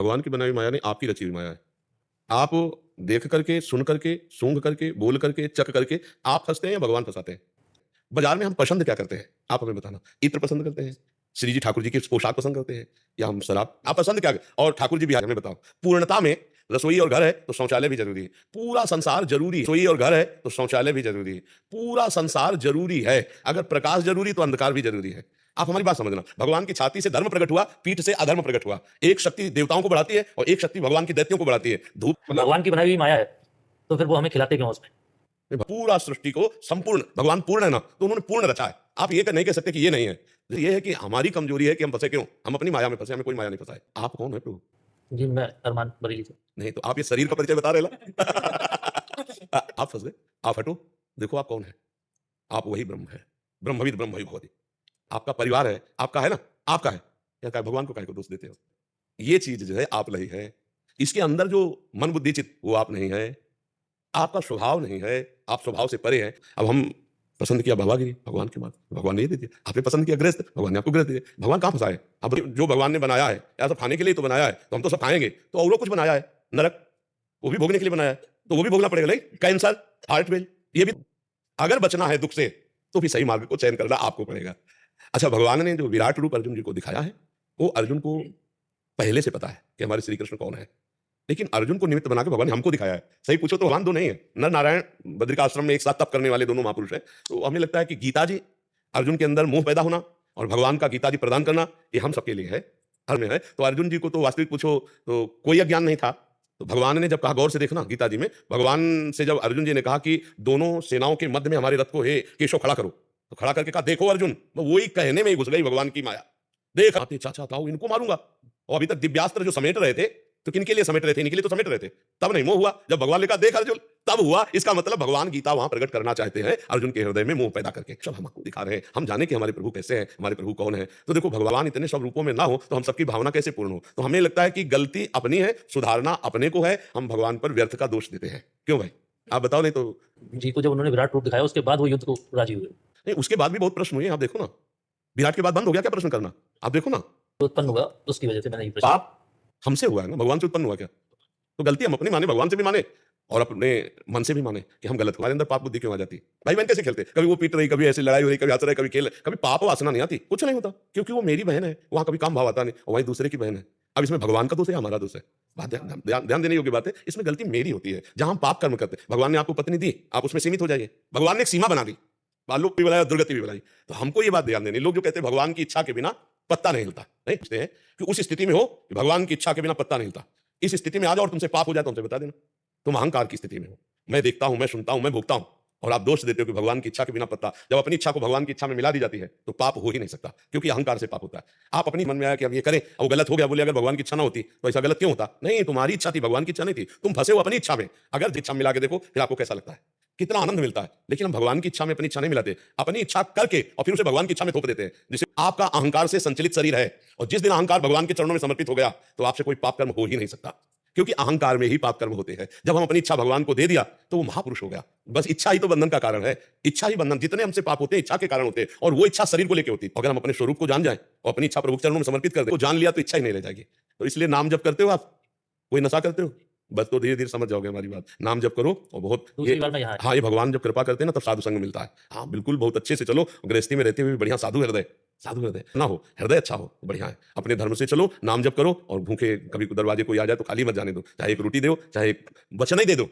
भगवान की बनाई हुई माया नहीं, आपकी रची हुई माया है। आप देख करके, सुन करके, सूंघ करके, बोल करके, चख करके आप फँसते हैं या भगवान फँसाते हैं? बाज़ार में हम पसंद क्या करते हैं? आप हमें बताना। इत्र पसंद करते हैं, श्री जी ठाकुर जी की पोशाक पसंद करते हैं या हम शराब? आप पसंद क्या और ठाकुर जी भी हमें बताओ। पूर्णता में रसोई और घर है तो शौचालय भी ज़रूरी है। पूरा संसार ज़रूरी है। रसोई और घर है तो शौचालय भी ज़रूरी है। पूरा संसार ज़रूरी है। अगर प्रकाश ज़रूरी तो अंधकार भी ज़रूरी है। आप हमारी बात समझना। भगवान की छाती से धर्म प्रकट हुआ, पीठ से अधर्म प्रकट हुआ। एक शक्ति देवताओं को बढ़ाती है और एक शक्ति भगवान की दैत्यों को बढ़ाती है। धूप भगवान की बनाई हुई माया है, तो फिर वो हमें खिलाते क्यों उसमें? पूरा सृष्टि को संपूर्ण, भगवान पूर्ण है ना, तो उन्होंने पूर्ण रचा है। आप ये नहीं कह सकते कि ये नहीं है। ये है कि हमारी कमजोरी है कि हम फंसे क्यों? हम अपनी माया में फंसे, हमें कोई माया नहीं फंसा है। आप कौन है प्रभु? जी, मैं अरमान बरेली से। नहीं तो आप ये शरीर का परिचय बता रहे ना। आप फंस गए। आप हटो, देखो आप कौन है। आप वही ब्रह्म है। ब्रह्मविद ब्रह्म भगवती। आपका परिवार है, आपका है ना, आपका है। या क्या भगवान को काहे को दोष देते हो? ये चीज जो है आप नहीं है। इसके अंदर जो मन बुद्धि चित्त वो आप नहीं है। आपका स्वभाव नहीं है, आप स्वभाव से परे हैं। अब हम पसंद किया भावागिरी, भगवान की बात, भगवान ने ये दे दिया। आपने पसंद किया गृहस्थ, भगवान ने आपको गृहस्थ दिया। भगवान कहाँ फंसा है? अब जो भगवान ने बनाया है, या तो खाने के लिए तो बनाया है, तो हम तो सब खाएंगे, तो और कुछ बनाया है, नरक, वो भी भोगने के लिए बनाया है, तो वो भी भोगना पड़ेगा। नहीं, कैंसर, हार्ट फेल, ये भी। अगर बचना है दुख से, तो फिर सही मार्ग को चयन करना आपको पड़ेगा। अच्छा, भगवान ने जो विराट रूप अर्जुन जी को दिखाया है, वो अर्जुन को पहले से पता है कि हमारे श्री कृष्ण कौन है। लेकिन अर्जुन को निमित्त बना के भगवान ने हमको दिखाया है। सही पूछो तो भगवान दो नहीं है। नर नारायण बद्रिकाश्रम में एक साथ तप करने वाले दोनों महापुरुष हैं। तो हमें लगता है कि गीता जी, अर्जुन के अंदर मोह पैदा होना और भगवान का गीता जी प्रदान करना, ये हम सबके लिए है, हर में है। तो अर्जुन जी को तो वास्तविक पूछो तो कोई अज्ञान नहीं था। तो भगवान ने जब कहा, गौर से देखना गीता जी में, भगवान से जब अर्जुन जी ने कहा कि दोनों सेनाओं के मध्य में हमारे रथ को हे केशव खड़ा करो, तो खड़ा करके कहा, देखो अर्जुन, वही कहने में ही घुस गई भगवान की माया। देख आते चाचा ताऊ, इनको मारूंगा। और अभी तक दिव्यास्त्र जो समेट रहे थे, तो किनके लिए समेट रहे थे? इनके लिए तो समेट रहे थे। तब नहीं मोह हुआ। जब भगवान ने कहा देख अर्जुन, तब हुआ। इसका मतलब भगवान गीता वहां प्रकट करना चाहते हैं अर्जुन के हृदय में मोह पैदा करके। सब हमको दिखा रहे हैं, हम जाने कि हमारे प्रभु कैसे हैं, हमारे प्रभु कौन है। तो देखो, भगवान इतने सब रूपों में ना हो तो हम सबकी भावना कैसे पूर्ण हो? तो हमें लगता है कि गलती अपनी है, सुधारना अपने को है, हम भगवान पर व्यर्थ का दोष देते हैं। क्यों भाई, आप बताओ। नहीं तो जी को जब उन्होंने विराट रूप दिखाया, उसके बाद वो युद्ध को राजी हुए। नहीं, उसके बाद भी बहुत प्रश्न हुए। आप देखो ना, विराट के बाद बंद हो गया क्या प्रश्न करना? आप देखो ना, तो उत्पन्न हुआ, उसकी वजह से मैंने ये प्रश्न। पाप हमसे हुआ है ना, भगवान से उत्पन्न हुआ क्या? तो गलती हम अपनी माने, भगवान से भी माने और अपने मन से भी माने कि हम गलत। हमारे अंदर पाप बुद्धि क्यों आ जाती? भाई बहन कैसे खेलते? कभी वो पीट रही, कभी ऐसे लड़ाई हो रही, कभी हंस रहे, कभी खेल, कभी पाप वासना नहीं आती, कुछ नहीं होता, क्योंकि वो मेरी बहन है। वहां कभी काम भाव आता नहीं, और वही दूसरे की बहन है। अब इसमें भगवान का दोष है, हमारा दोष है? बात ध्यान देने योग्य बात है। इसमें गलती मेरी होती है जहां हम पाप कर्म करते हैं। भगवान ने आपको पत्नी दी, आप उसमें सीमित हो जाइए। भगवान ने एक सीमा बना दी, बालूक भी बनाया, दुर्गति भी बनाई। तो हमको ये बात ध्यान देनी। लोग जो कहते हैं भगवान की इच्छा के बिना पत्ता नहीं हिलता, नहीं पूछते हैं कि उस स्थिति में हो कि भगवान की इच्छा के बिना पत्ता नहीं हिलता। इस स्थिति में आ जाओ और तुमसे पाप हो जाए तो हमसे बता देना। तुम अहंकार की स्थिति में हो। मैं देखता हूं, मैं सुनता हूं, मैं भोगता हूं, और आप दोष देते हो कि भगवान की इच्छा के बिना पत्ता। जब अपनी इच्छा को भगवान की इच्छा में मिला दी जाती है तो पाप हो ही नहीं सकता, क्योंकि अहंकार से पाप होता है। आप अपनी मन में आया कि अब ये करें, अब वो गलत हो गया, बोले अगर भगवान की इच्छा ना होती तो ऐसा गलत क्यों होता? नहीं, तुम्हारी इच्छा थी, भगवान की इच्छा नहीं थी। तुम फंसे हो अपनी इच्छा में। अगर इच्छा मिला के देखो फिर आपको कैसा लगता है, कितना आनंद मिलता है। लेकिन हम भगवान की इच्छा में अपनी इच्छा नहीं मिलाते, अपनी इच्छा करके और फिर उसे भगवान की इच्छा में थोप देते हैं। जिसे आपका अहंकार से संचलित शरीर है, और जिस दिन अहंकार भगवान के चरणों में समर्पित हो गया तो आपसे कोई पाप कर्म हो ही नहीं सकता, क्योंकि अहंकार में ही पाप कर्म होते हैं। जब हम अपनी इच्छा भगवान को दे दिया तो वो महापुरुष हो गया। बस इच्छा ही तो बंधन का कारण है। इच्छा ही बंधन, जितने हमसे पाप होते हैं इच्छा के कारण होते हैं, और वो इच्छा शरीर को लेकर होती है। अगर हम अपने स्वरूप को जान जाएं और अपनी इच्छा प्रभु के चरणों में समर्पित कर दें, तो जान लिया तो इच्छा ही नहीं रह जाएगी। तो इसलिए नाम जप करते हो आप, कोई नशा करते हो, बस तो धीरे धीरे समझ जाओगे हमारी बात। नाम जप करो और बहुत हाँ, ये भगवान जब कृपा करते हैं ना तब साधु संग मिलता है। हाँ बिल्कुल, बहुत अच्छे से चलो। गृहस्थी में रहते हुए भी बढ़िया साधु हृदय ना हो, हृदय अच्छा हो, बढ़िया है। अपने धर्म से चलो, नाम जप करो, और भूखे कभी दरवाजे कोई आ जाए तो खाली मत जाने दो। चाहे एक रोटी दो, चाहे एक वचन ही दे दो,